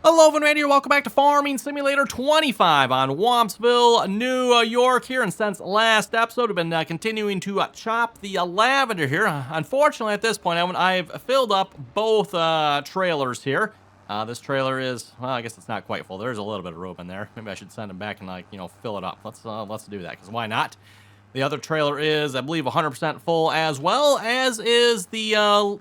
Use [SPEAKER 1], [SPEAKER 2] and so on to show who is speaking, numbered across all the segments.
[SPEAKER 1] Hello, everyone, here. Welcome back to Farming Simulator 25 on Wampsville, New York here. And since last episode, I've been continuing to chop the lavender here. Unfortunately, at this point, I've filled up both trailers here. This trailer is, well, I guess it's not quite full. There's a little bit of room in there. Maybe I should send them back and, like, you know, fill it up. Let's do that, because why not? The other trailer is, I believe, 100% full, as well as is the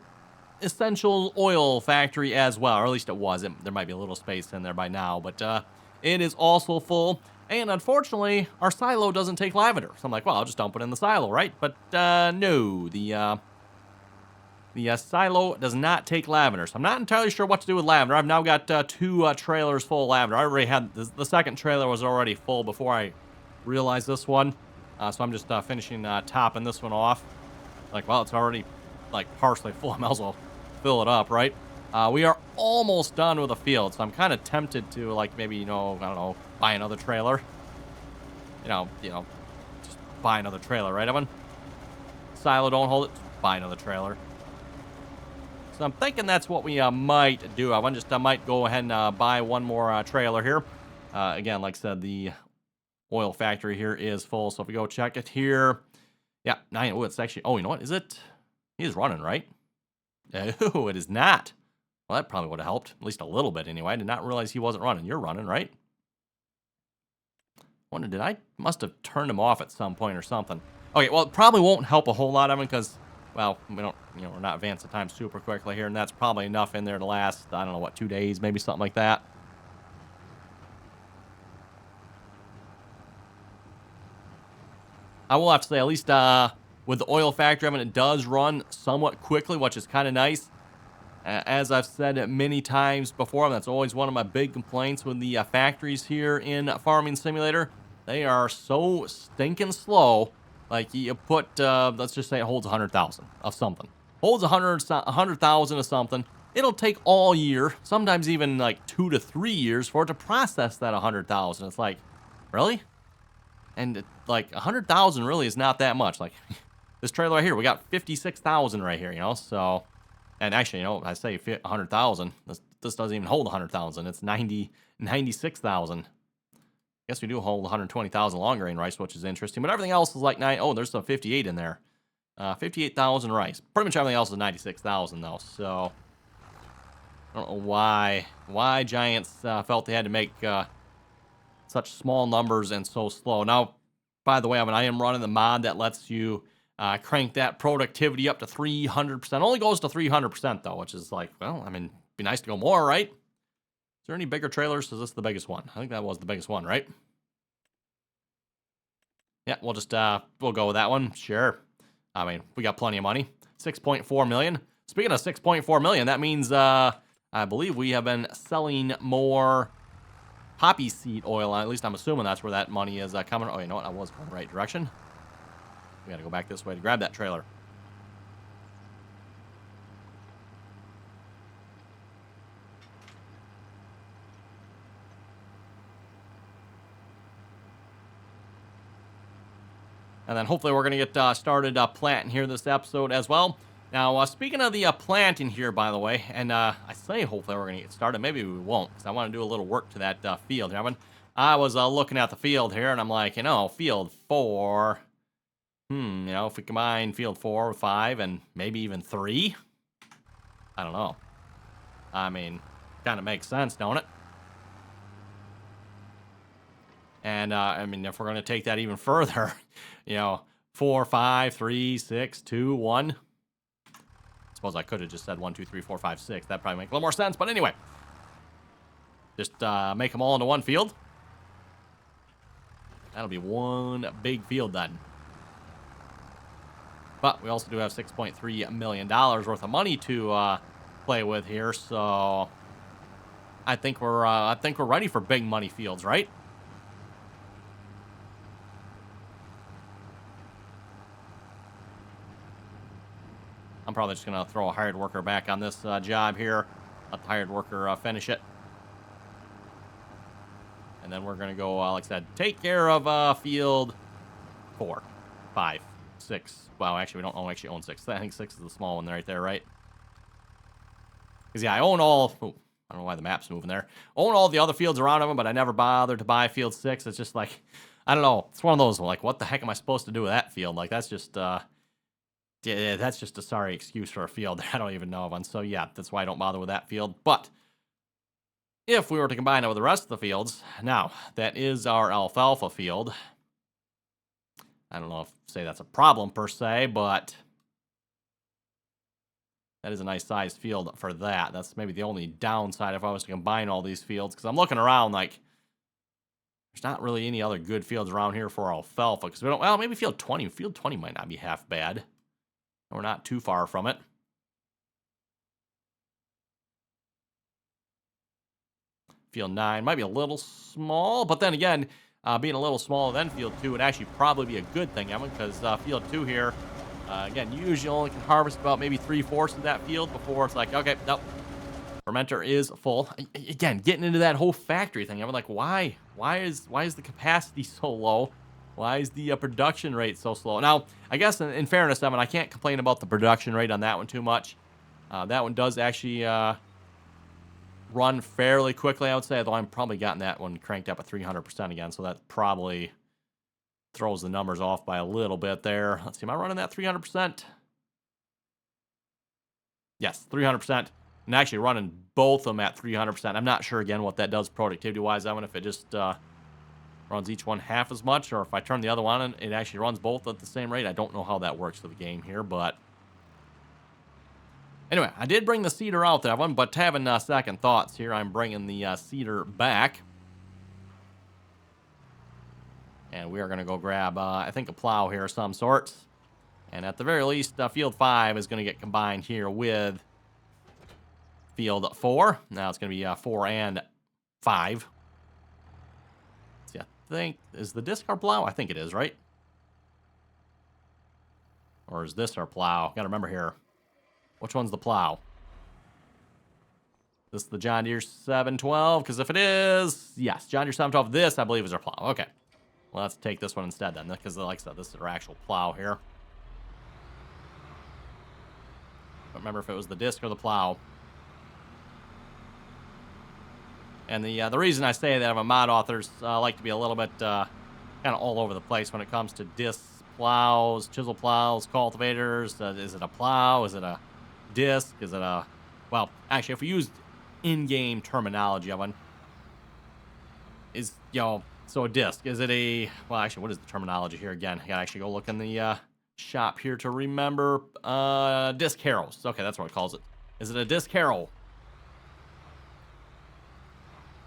[SPEAKER 1] essential oil factory as well, or at least it was. There might be a little space in there by now, but it is also full. And unfortunately, our silo doesn't take lavender. So I'm like, well, I'll just dump it in the silo, right? But no, the silo does not take lavender. So I'm not entirely sure what to do with lavender. I've now got two trailers full of lavender. I already had the second trailer was already full before I realized this one. So I'm just finishing topping this one off. Like, well, it's already like partially full. I might as well fill it up, right? We are almost done with the field, so I'm kind of tempted to, like, maybe, you know, I don't know, buy another trailer. You know, just buy another trailer, right, Evan? Silo, don't hold it. Just buy another trailer. So I'm thinking that's what we might do. I might go ahead and buy one more trailer here. Again, like I said, the oil factory here is full, so if we go check it here, yeah, 9. Oh, it's actually. Oh, you know what? Is it? He is running, right? Oh, it is not. Well, that probably would have helped. At least a little bit, anyway. I did not realize he wasn't running. You're running, right? Wonder, I must have turned him off at some point or something. Okay, well, it probably won't help a whole lot of him because, well, we don't, you know, we're not advancing time super quickly here, and that's probably enough in there to last, I don't know, what, 2 days, maybe something like that. I will have to say, at least with the oil factory, I mean, it does run somewhat quickly, which is kind of nice. As I've said many times before, that's always one of my big complaints with the factories here in Farming Simulator. They are so stinking slow. Like, you put, let's just say it holds 100,000 of something. Holds 100,000 of something. It'll take all year, sometimes even like 2 to 3 years for it to process that 100,000. It's like, really? And like 100,000 really is not that much. Like this trailer right here, we got 56,000 right here, you know. So, and actually, you know, I say 100,000. This doesn't even hold 100,000. It's 96,000. Guess we do hold 120,000 long grain rice, which is interesting. But everything else is like 9. Oh, there's some 58 in there. 58,000 rice. Pretty much everything else is 96,000 though. So I don't know why Giants felt they had to make such small numbers and so slow. Now, by the way, I am running the mod that lets you crank that productivity up to 300%. Only goes to 300% though, which is like, well, I mean, be nice to go more, right? Is there any bigger trailers? Is this the biggest one? I think that was the biggest one, right? Yeah, we'll just we'll go with that one. Sure. I mean, we got plenty of money. 6.4 million. Speaking of 6.4 million, that means I believe we have been selling more poppy seed oil. At least I'm assuming that's where that money is coming. Oh, you know what? I was going the right direction. We got to go back this way to grab that trailer. And then hopefully we're going to get started planting here this episode as well. Now, speaking of the planting here, by the way, and I say hopefully we're going to get started. Maybe we won't, because I want to do a little work to that field here. I was looking at the field here, and I'm like, you know, field 4. You know, if we combine field 4 with 5 and maybe even 3, I don't know. I mean, kind of makes sense, don't it? And, I mean, if we're going to take that even further, you know, 4, 5, 3, 6, 2, 1. Suppose I could have just said 1, 2, 3, 4, 5, 6. That'd probably make a little more sense. But anyway, just make them all into one field. That'll be one big field then. But we also do have $6.3 million worth of money to play with here. So I think we're ready for big money fields, right? I'm probably just going to throw a hired worker back on this job here. Let the hired worker finish it. And then we're going to go, like I said, take care of field 4, 5, 6. Well, actually, we don't actually own 6. I think 6 is the small one right there, right? Because, yeah, I own all... Ooh, I don't know why the map's moving there. Own all the other fields around them, but I never bothered to buy field 6. It's just like, I don't know. It's one of those, like, what the heck am I supposed to do with that field? Like, that's just, yeah, that's just a sorry excuse for a field I don't even know of one. So, yeah, that's why I don't bother with that field. But if we were to combine it with the rest of the fields, now, that is our alfalfa field. I don't know if say that's a problem per se, but that is a nice sized field for that. That's maybe the only downside if I was to combine all these fields, because I'm looking around like there's not really any other good fields around here for alfalfa, because we don't, well, maybe field 20. Field 20 might not be half bad. We're not too far from it. Field 9 might be a little small, but then again, being a little smaller than field 2 would actually probably be a good thing, Evan, because field 2 here, again, you usually only can harvest about maybe 3/4 of that field before it's like, okay, nope, fermenter is full. Again, getting into that whole factory thing, I'm like, why? Why is the capacity so low? Why is the production rate so slow? Now, I guess in fairness, Evan, I can't complain about the production rate on that one too much. That one does actually run fairly quickly, I would say, although I'm probably gotten that one cranked up at 300% again, so that probably throws the numbers off by a little bit there. Let's see, am I running that 300%? Yes, 300%. And actually running both of them at 300%. I'm not sure, again, what that does productivity-wise, Evan, if it just runs each one half as much, or if I turn the other one and it actually runs both at the same rate. I don't know how that works for the game here, but anyway, I did bring the seeder out there, Evan, but having second thoughts here, I'm bringing the seeder back. And we are going to go grab, I think, a plow here of some sort. And at the very least, field 5 is going to get combined here with field 4. Now it's going to be 4 and 5. See, I think, is the disc our plow? I think it is, right? Or is this our plow? Got to remember here. Which one's the plow? This is the John Deere 712? Because if it is, yes, John Deere 712. This, I believe, is our plow. Okay. Well, let's take this one instead then, because like I said, this is our actual plow here. Don't remember if it was the disc or the plow. And the reason I say that, I'm mod authors like to be a little bit kind of all over the place when it comes to discs, plows, chisel plows, cultivators. Is it a plow? Is it a disc? Is it a... Well, actually, if we used in-game terminology of one, is, you know... So a disc, is it a... Well, actually, what is the terminology here again? I gotta actually go look in the shop here to remember. Disc harrows. Okay, that's what it calls it. Is it a disc harrow?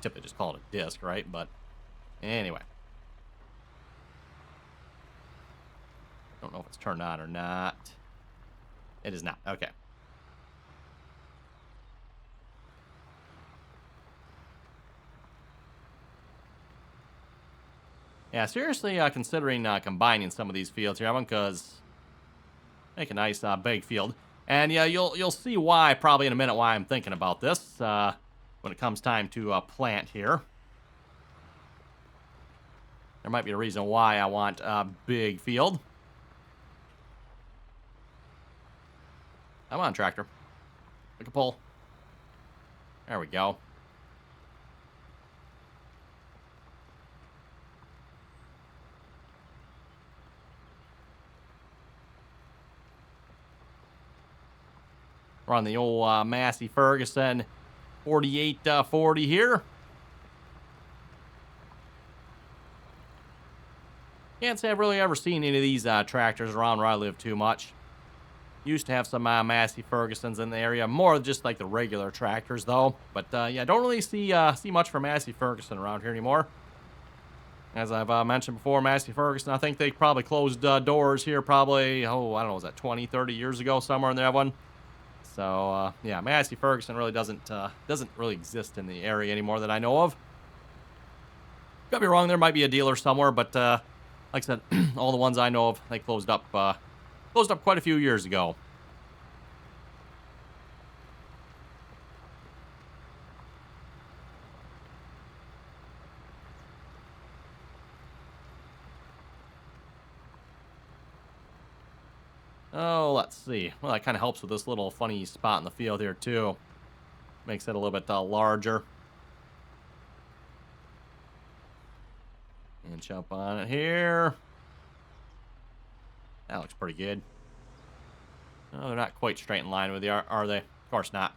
[SPEAKER 1] Typically just call it a disc, right? But anyway. Don't know if it's turned on or not. It is not. Okay. Yeah, seriously considering combining some of these fields here, because make a nice big field. And yeah, you'll see why probably in a minute why I'm thinking about this when it comes time to plant here. There might be a reason why I want a big field. Come on, tractor. Make a pull. There we go. We're on the old Massey Ferguson 4840 here. Can't say I've really ever seen any of these tractors around where I live too much. Used to have some Massey Fergusons in the area, more just like the regular tractors though. But yeah, don't really see much for Massey Ferguson around here anymore. As I've mentioned before, Massey Ferguson, I think they probably closed doors here probably, oh, I don't know, was that 20, 30 years ago, somewhere in there one. So, yeah, Massey Ferguson really doesn't really exist in the area anymore that I know of. Could be wrong, there might be a dealer somewhere, but like I said, all the ones I know of, they closed up quite a few years ago. Oh, let's see. Well, that kind of helps with this little funny spot in the field here, too. Makes it a little bit larger. And jump on it here. That looks pretty good. Oh, they're not quite straight in line with you, are they? Of course not.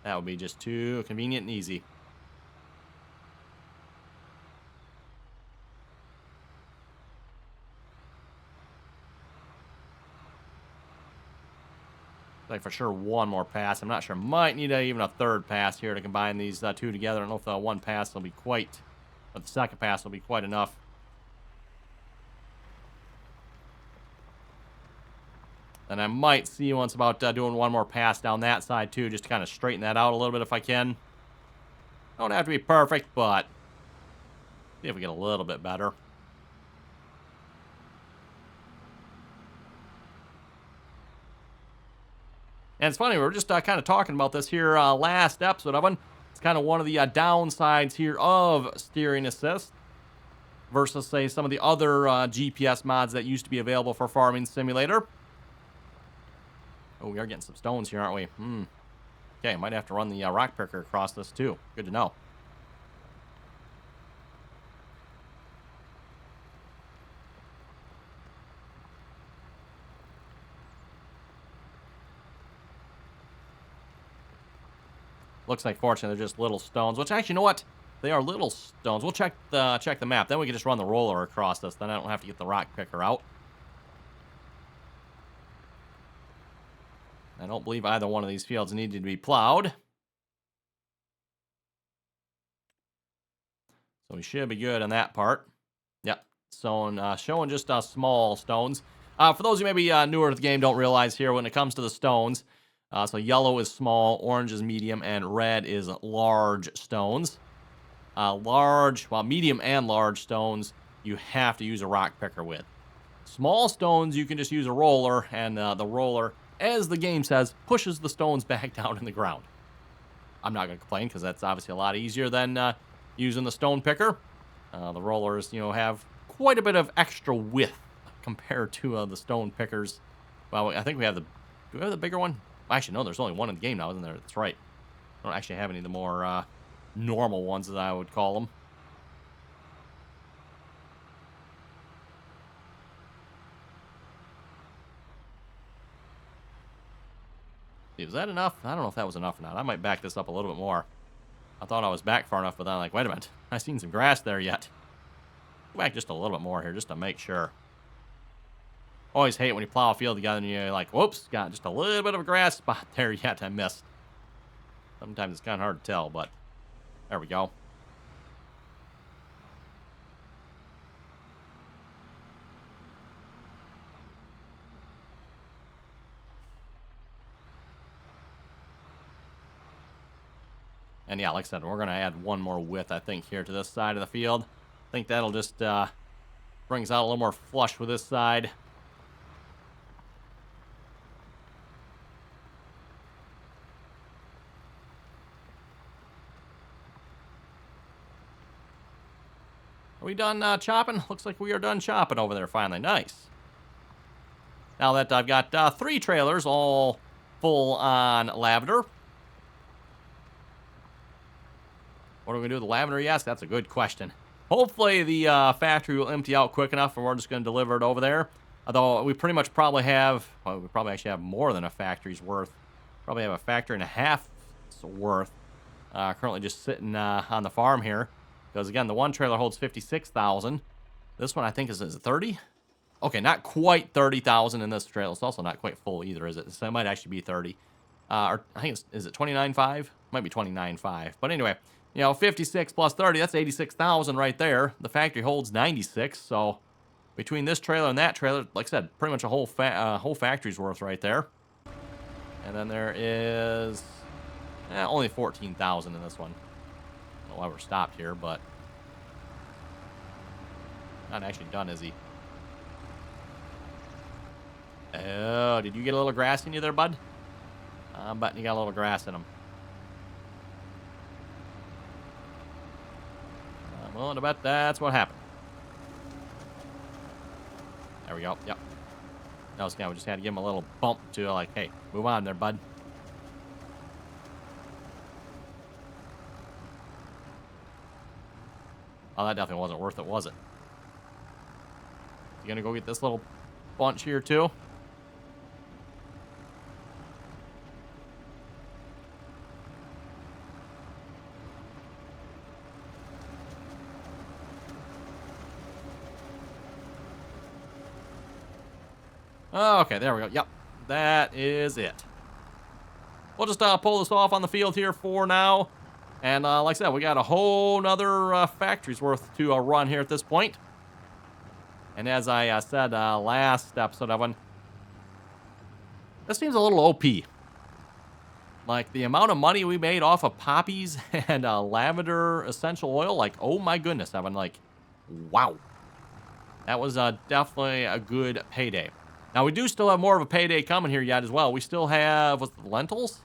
[SPEAKER 1] That would be just too convenient and easy. Like for sure one more pass. I'm not sure. Might need even a third pass here to combine these two together. I don't know if the one pass will be quite, but the second pass will be quite enough. And I might see once about doing one more pass down that side too, just to kind of straighten that out a little bit if I can. Don't have to be perfect, but see if we get a little bit better. And it's funny, we were just kind of talking about this here last episode of one. It's kind of one of the downsides here of steering assist versus, say, some of the other GPS mods that used to be available for Farming Simulator. Oh, we are getting some stones here, aren't we? Okay, might have to run the rock picker across this too. Good to know. Looks like, fortunately, they're just little stones. Which, actually, you know what? They are little stones. We'll check the map. Then we can just run the roller across this. Then I don't have to get the rock picker out. I don't believe either one of these fields needed to be plowed. So we should be good on that part. Yep. So, showing just small stones. For those who may be newer to the game, don't realize here, when it comes to the stones, so yellow is small, orange is medium, and red is large stones. Medium and large stones, you have to use a rock picker with. Small stones, you can just use a roller, and the roller, as the game says, pushes the stones back down in the ground. I'm not going to complain, because that's obviously a lot easier than using the stone picker. The rollers, have quite a bit of extra width compared to the stone pickers. Well, I think do we have the bigger one? Actually, no, there's only one in the game now, isn't there? That's right. I don't actually have any of the more normal ones, as I would call them. Was that enough? I don't know if that was enough or not. I might back this up a little bit more. I thought I was back far enough, but then I'm like, wait a minute. I seen some grass there yet. Go back just a little bit more here, just to make sure. Always hate when you plow a field together and you're like, whoops, got just a little bit of a grass spot there yet. I missed. Sometimes it's kind of hard to tell, but there we go. And yeah, like I said, we're going to add one more width, I think, here to this side of the field. I think that'll just brings out a little more flush with this side. Are we done chopping? Looks like we are done chopping over there finally. Nice. Now that I've got 3 trailers all full on lavender. What are we going to do with the lavender, you ask? That's a good question. Hopefully the factory will empty out quick enough and we're just going to deliver it over there. Although we pretty much probably have, well, we probably actually have more than a factory's worth. Probably have a factory and a half's worth currently just sitting on the farm here. Because, again, the one trailer holds 56,000. This one, I think, is 30? Okay, not quite 30,000 in this trailer. It's also not quite full either, is it? So it might actually be 30. Or I think is it 29.5? Might be 29.5. But anyway, 56 plus 30, that's 86,000 right there. The factory holds 96, so between this trailer and that trailer, like I said, pretty much a whole factory's worth right there. And then there is only 14,000 in this one. I don't know why we're stopped here, but not actually done, is he? Oh, did you get a little grass in you there, bud? I'm betting you got a little grass in him. I'm willing to bet that's what happened. There we go. Yep. That was kind of, we just had to give him a little bump to like, hey, move on there, bud. Oh, that definitely wasn't worth it, was it? You gonna go get this little bunch here, too? Okay, there we go. Yep, that is it. We'll just pull this off on the field here for now. And like I said, we got a whole nother factory's worth to run here at this point. And as I said last episode of one, this seems a little OP. Like, the amount of money we made off of poppies and lavender essential oil, like, oh my goodness, Evan, like, wow. That was definitely a good payday. Now, we do still have more of a payday coming here yet as well. We still have, what's the lentils?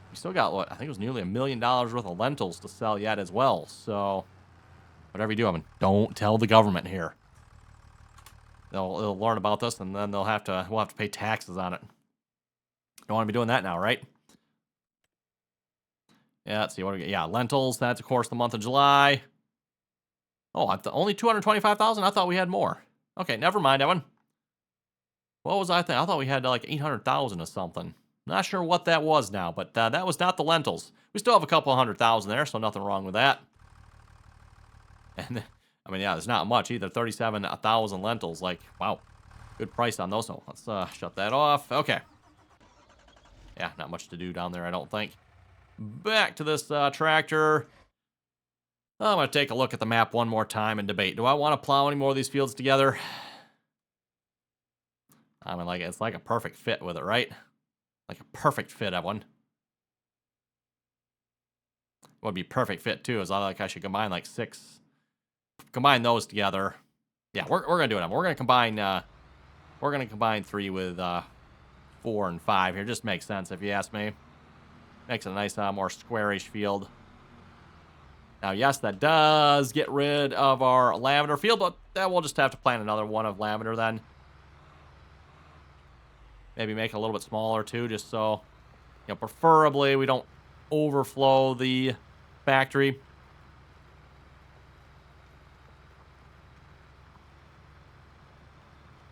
[SPEAKER 1] We still got, what, I think it was nearly $1 million worth of lentils to sell yet as well. So, whatever you do, I mean, don't tell the government here. They'll learn about this, and then we'll have to pay taxes on it. Don't want to be doing that now, right? Yeah, let's see, what do we get? Yeah, lentils, that's, of course, the month of July. Oh, only 225,000? I thought we had more. Okay, never mind, Evan. What was I thinking? I thought we had like 800,000 or something. Not sure what that was now, but that was not the lentils. We still have a couple 100,000 there, so nothing wrong with that. And I mean, yeah, there's not much either. 37,000 lentils. Like, wow, good price on those. So let's shut that off. Okay. Yeah, not much to do down there, I don't think. Back to this tractor. I'm going to take a look at the map one more time and debate. Do I want to plow any more of these fields together? I mean, like, it's like a perfect fit with it, right? Like a perfect fit, Evan. Would be perfect fit, too, is I should combine, like, 6. Combine those together. Yeah, we're going to do it. We're going to combine 3 with 4 and 5 here. Just makes sense, if you ask me. Makes it a nice, more squarish field. Now, yes, that does get rid of our lavender field, but we'll just have to plant another one of lavender then. Maybe make it a little bit smaller, too, just so, you know, preferably we don't overflow the factory.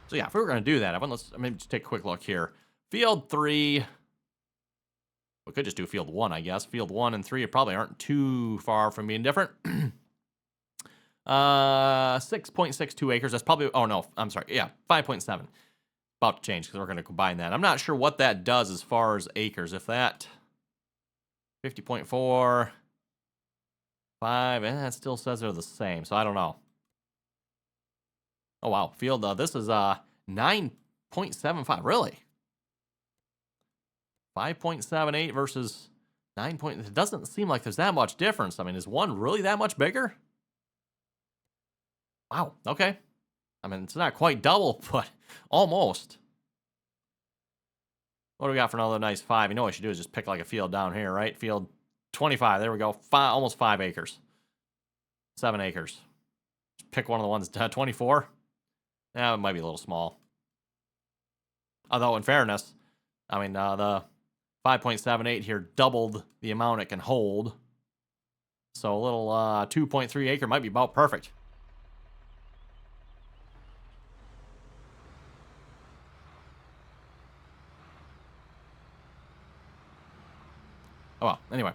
[SPEAKER 1] So, yeah, if we were going to do that, let's maybe just take a quick look here. Field 3. We could just do field 1, I guess. Field 1 and 3 probably aren't too far from being different. 6.62 acres. That's probably, oh, no, I'm sorry. Yeah, 5.7. About to change because we're going to combine that. I'm not sure what that does as far as acres. If that 50.4, 5, and that still says they're the same. So I don't know. Oh wow, field. This is 9.75. Really? 5.78 versus 9. It doesn't seem like there's that much difference. I mean, is one really that much bigger? Wow. Okay. I mean, it's not quite double, but almost. What do we got for another nice 5? You know what I should do is just pick like a field down here, right? Field 25. There we go. Almost 5 acres. 7 acres. Just pick one of the ones. 24. Yeah, it might be a little small. Although, in fairness, I mean, the 5.78 here doubled the amount it can hold. So a little 2.3 acre might be about perfect. Oh, well, anyway.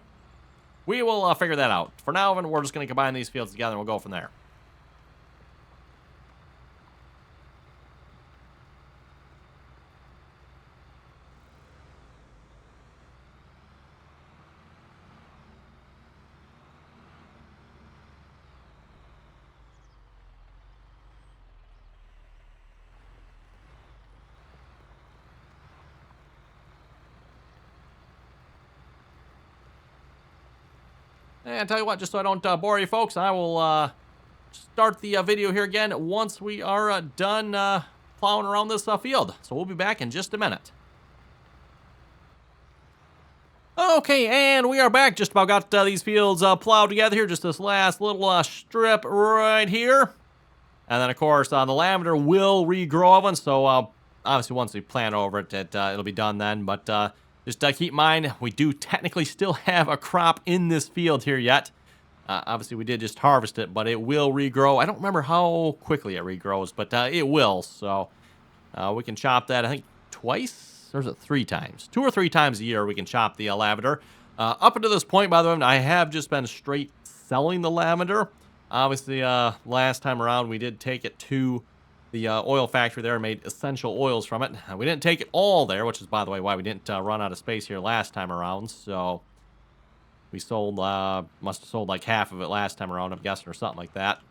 [SPEAKER 1] We will figure that out. For now, we're just going to combine these fields together and we'll go from there. And tell you what, just so I don't bore you folks, I will start the video here again once we are done plowing around this field. So we'll be back in just a minute. Okay, and we are back. Just about got these fields plowed together here. Just this last little strip right here. And then, of course, the lavender will regrow of them. So, obviously, once we plant over it, it'll be done then. But just keep in mind, we do technically still have a crop in this field here yet. Obviously, we did just harvest it, but it will regrow. I don't remember how quickly it regrows, but it will. So we can chop that, I think, twice? Or is it 3 times? 2 or 3 times a year we can chop the lavender. Up until this point, by the way, I have just been straight selling the lavender. Obviously, last time around, we did take it to the oil factory there and made essential oils from it. We didn't take it all there, which is, by the way, why we didn't run out of space here last time around. So we sold, must have sold like half of it last time around, I'm guessing, or something like that.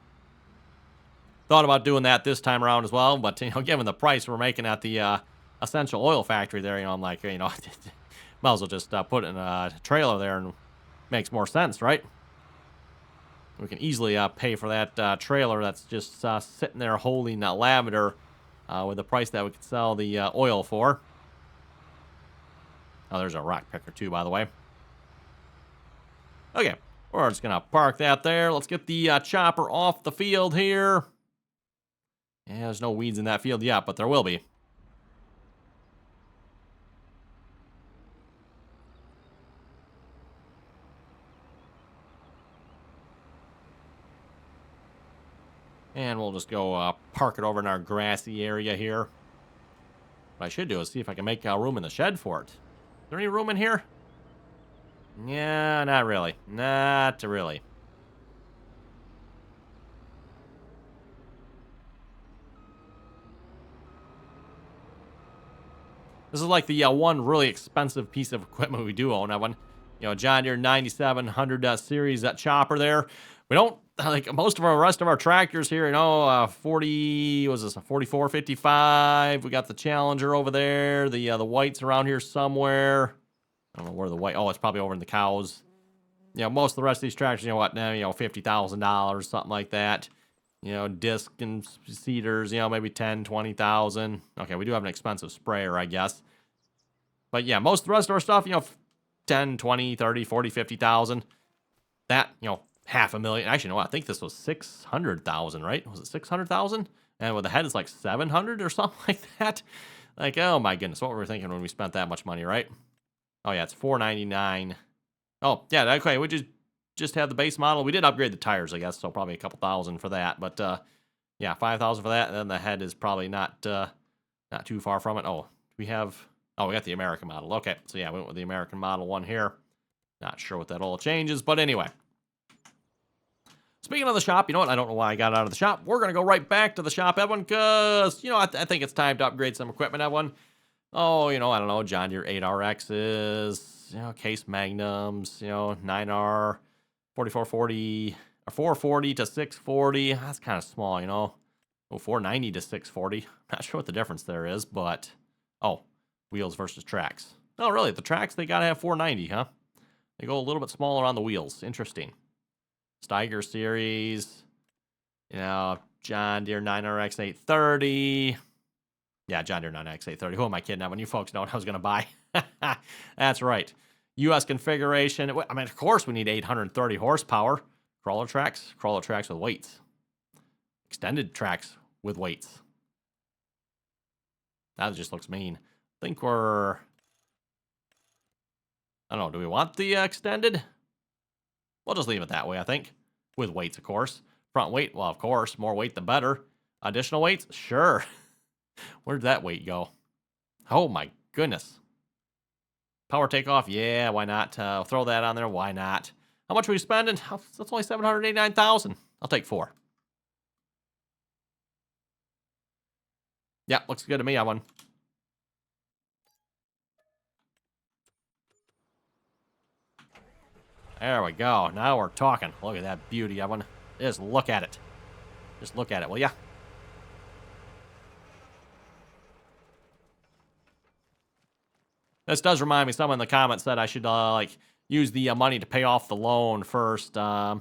[SPEAKER 1] Thought about doing that this time around as well, but, you know, given the price we're making at the essential oil factory there, you know, I'm like, you know, might as well just put it in a trailer there, and makes more sense, right? We can easily pay for that trailer that's just sitting there holding lavender with the price that we could sell the oil for. Oh, there's a rock picker too, by the way. Okay, we're just going to park that there. Let's get the chopper off the field here. Yeah, there's no weeds in that field yet, but there will be. And we'll just go park it over in our grassy area here. What I should do is see if I can make room in the shed for it. Is there any room in here? Yeah, not really. Not really. This is like the one really expensive piece of equipment we do own. That one, you know, John Deere 9700 series, that chopper there. We don't, like most of our rest of our tractors here, you know, 40, was this a 4455? We got the Challenger over there. The white's around here somewhere. I don't know where the white, oh, it's probably over in the cows. You know, most of the rest of these tractors, you know what, now, you know, $50,000, something like that. You know, disc and seeders, you know, maybe 10, 20,000. Okay, we do have an expensive sprayer, I guess. But yeah, most of the rest of our stuff, you know, 10, 20, 30, 40, 50,000. That, you know, $500,000. Actually, no, I think this was 600,000, right? Was it 600,000? And with the head, it's like 700 or something like that. Like, oh my goodness, what were we thinking when we spent that much money, right? Oh yeah, it's $499. Oh yeah, okay, we just had the base model. We did upgrade the tires, I guess, so probably a couple thousand for that. But yeah, 5,000 for that, and then the head is probably not too far from it. Oh, we got the American model. Okay, so yeah, we went with the American model one here. Not sure what that all changes, but anyway. Speaking of the shop, you know what? I don't know why I got out of the shop. We're going to go right back to the shop, Edwin, because, you know, I think it's time to upgrade some equipment, Edwin. Oh, you know, I don't know, John Deere 8RXs, you know, Case Magnums, you know, 9R, 4440, or 440 to 640. That's kind of small, you know. Oh, 490 to 640. Not sure what the difference there is, but, oh, wheels versus tracks. Oh, really? The tracks, they got to have 490, huh? They go a little bit smaller on the wheels. Interesting. Steiger series, you know, John Deere 9RX 830. Yeah, John Deere 9RX 830. Who am I kidding? Now, when you folks know what I was going to buy. That's right. U.S. configuration. I mean, of course, we need 830 horsepower. Crawler tracks with weights. Extended tracks with weights. That just looks mean. I think we're... I don't know. Do we want the extended? We'll just leave it that way, I think. With weights, of course. Front weight, well, of course. More weight, the better. Additional weights? Sure. Where'd that weight go? Oh, my goodness. Power takeoff? Yeah, why not? Throw that on there. Why not? How much are we spending? That's only $789,000. I'll take 4. Yeah, looks good to me, I won. There we go. Now we're talking. Look at that beauty, Evan. Just look at it. Just look at it, will ya? This does remind me, someone in the comments said I should, like, use the money to pay off the loan first. I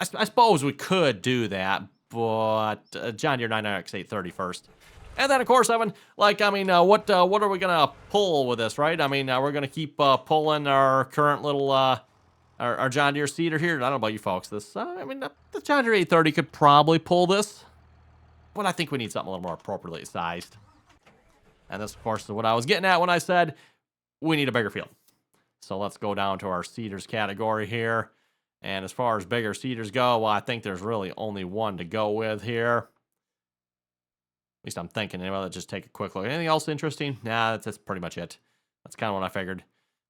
[SPEAKER 1] suppose we could do that, but John Deere 9RX 830 first. And then, of course, Evan, like, I mean, what are we going to pull with this, right? I mean, we're going to keep pulling our current little... Our John Deere seeder here. I don't know about you folks. This, I mean, the John Deere 830 could probably pull this, but I think we need something a little more appropriately sized. And this, of course, is what I was getting at when I said we need a bigger field. So let's go down to our seeders category here. And as far as bigger seeders go, well, I think there's really only one to go with here. At least I'm thinking. Anyway, let's just take a quick look. Anything else interesting? Nah, that's pretty much it. That's kind of what I figured.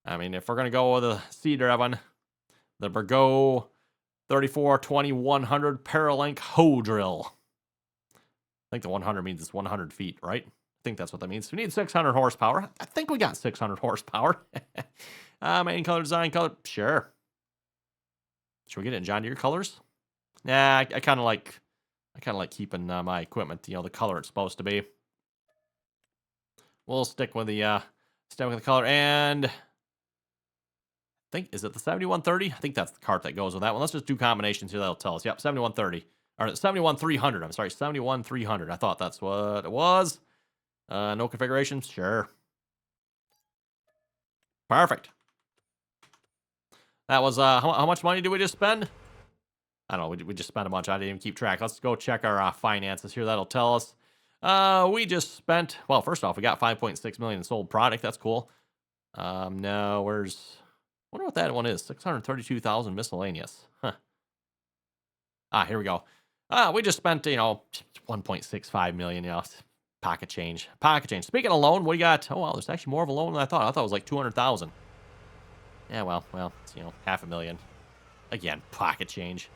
[SPEAKER 1] I mean, if we're going to go with a seeder, Evan, the Burgo 34-2100 Paralink hoe drill. I think the 100 means it's 100 feet, right? I think that's what that means. We need 600 horsepower. I think we got 600 horsepower. Main color, design color, sure. Should we get it in John Deere colors? Nah, I kind of like keeping my equipment, the color it's supposed to be. We'll stick with the color, and I think, is it the 7130? I think that's the cart that goes with that one. Let's just do combinations here. That'll tell us. Yep, 7130. Or 71300. I'm sorry, 71300. I thought that's what it was. No configurations? Sure. Perfect. That was, how much money did we just spend? I don't know, we just spent a bunch. I didn't even keep track. Let's go check our finances here. That'll tell us. We just spent, well, first off, we got 5.6 million in sold product. That's cool. No, I wonder what that one is. 632,000 miscellaneous. Huh. Here we go. We just spent, 1.65 million, pocket change. Pocket change. Speaking of loan, what do you got? Oh, wow, there's actually more of a loan than I thought. I thought it was like 200,000. Yeah, well, it's, $500,000. Again, pocket change.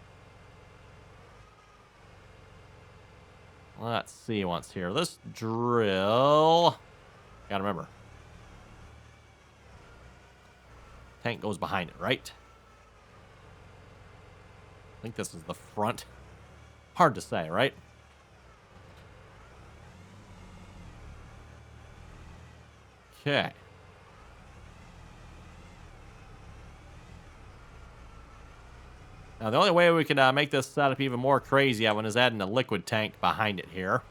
[SPEAKER 1] Let's see what's here. This drill, gotta remember, tank goes behind it, right? I think this is the front. Hard to say, right? Okay. Now, the only way we can make this setup even more crazy, Evan, is adding a liquid tank behind it here.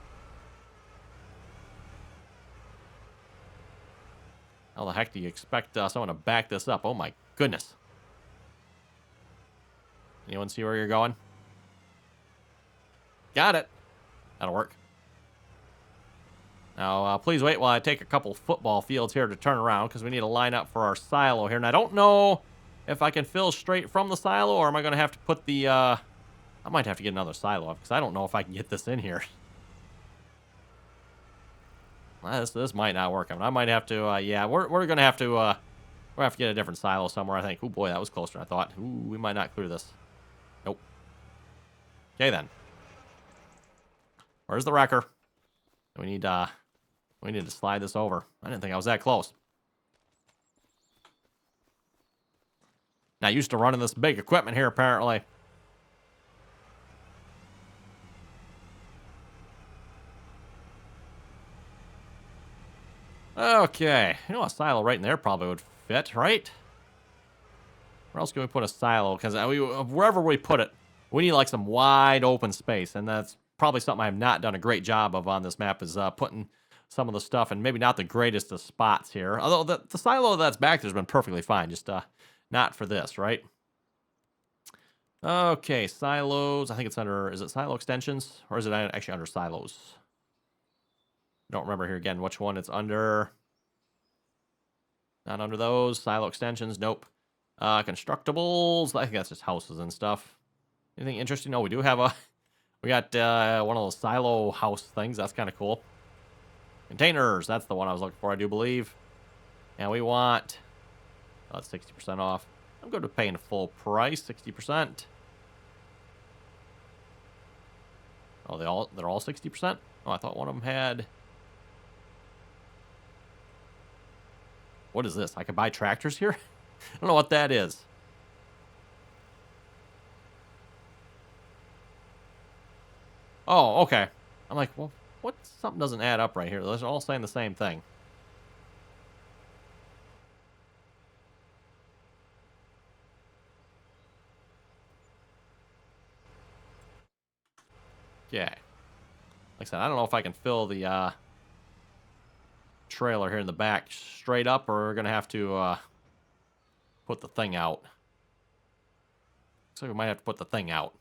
[SPEAKER 1] How the heck do you expect someone to back this up? Oh, my goodness. Anyone see where you're going? Got it. That'll work. Now, please wait while I take a couple football fields here to turn around, because we need to line up for our silo here. And I don't know if I can fill straight from the silo, or am I going to have to put the, I might have to get another silo up, because I don't know if I can get this in here. Well, this might not work. I mean, I might have to, yeah, we're going to have to, we'll have to get a different silo somewhere, I think. Oh, boy, that was closer than I thought. Ooh, we might not clear this. Nope. Okay, then. Where's the wrecker? We need to slide this over. I didn't think I was that close. Not used to running this big equipment here, apparently. Okay. A silo right in there probably would fit, right? Where else can we put a silo? Because wherever we put it, we need like some wide open space. And that's probably something I've not done a great job of on this map, is putting some of the stuff in maybe not the greatest of spots here. Although the silo that's back there's been perfectly fine. Just not for this, right? Okay, silos. I think it's under, is it silo extensions? Or is it actually under silos? I don't remember here again which one it's under. Not under those. Silo extensions, nope. Constructables. I think that's just houses and stuff. Anything interesting? No, we do have we got one of those silo house things. That's kind of cool. Containers. That's the one I was looking for, I do believe. And we want, that's 60% off. I'm good with paying full price, 60%. Oh, they're all 60%? Oh, I thought one of them had. What is this? I can buy tractors here? I don't know what that is. Oh, okay. I'm like, well, what? Something doesn't add up right here. Those are all saying the same thing. Yeah. Like I said, I don't know if I can fill the trailer here in the back straight up, or we're going to have to put the thing out. So we might have to put the thing out.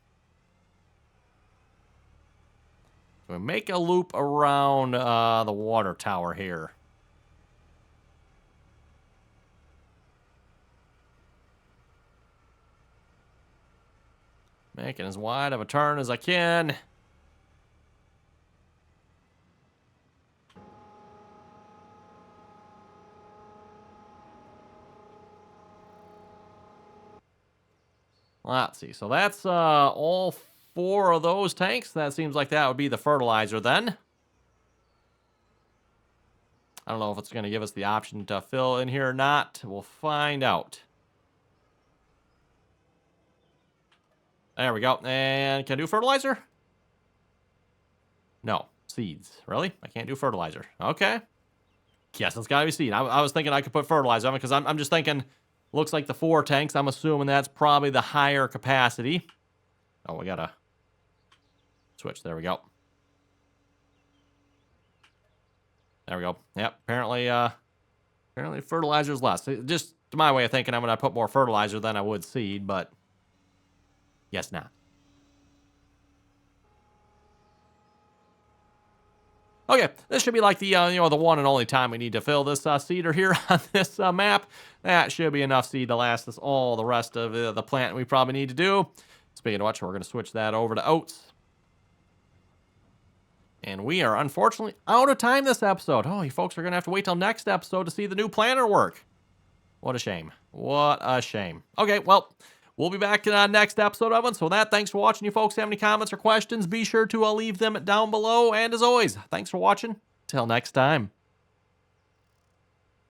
[SPEAKER 1] So we make a loop around the water tower here. Making as wide of a turn as I can. Let's see. So that's all 4 of those tanks. That seems like that would be the fertilizer then. I don't know if it's going to give us the option to fill in here or not. We'll find out. There we go. And can I do fertilizer? No. Seeds. Really? I can't do fertilizer. Okay. Yes, it's got to be seed. I was thinking I could put fertilizer on it because I'm just thinking, looks like the 4 tanks. I'm assuming that's probably the higher capacity. Oh, we got to switch. There we go. There we go. Yep. Apparently fertilizer's less. Just to my way of thinking, I'm going to put more fertilizer than I would seed, but guess not. Okay, this should be like the the one and only time we need to fill this seeder here on this map. That should be enough seed to last us all the rest of the plant we probably need to do. Speaking of which, we're going to switch that over to oats. And we are unfortunately out of time this episode. Oh, you folks are going to have to wait till next episode to see the new planter work. What a shame. What a shame. Okay, well, we'll be back in the next episode of it. So with that, thanks for watching. You folks have any comments or questions, be sure to leave them down below. And as always, thanks for watching. Till next time.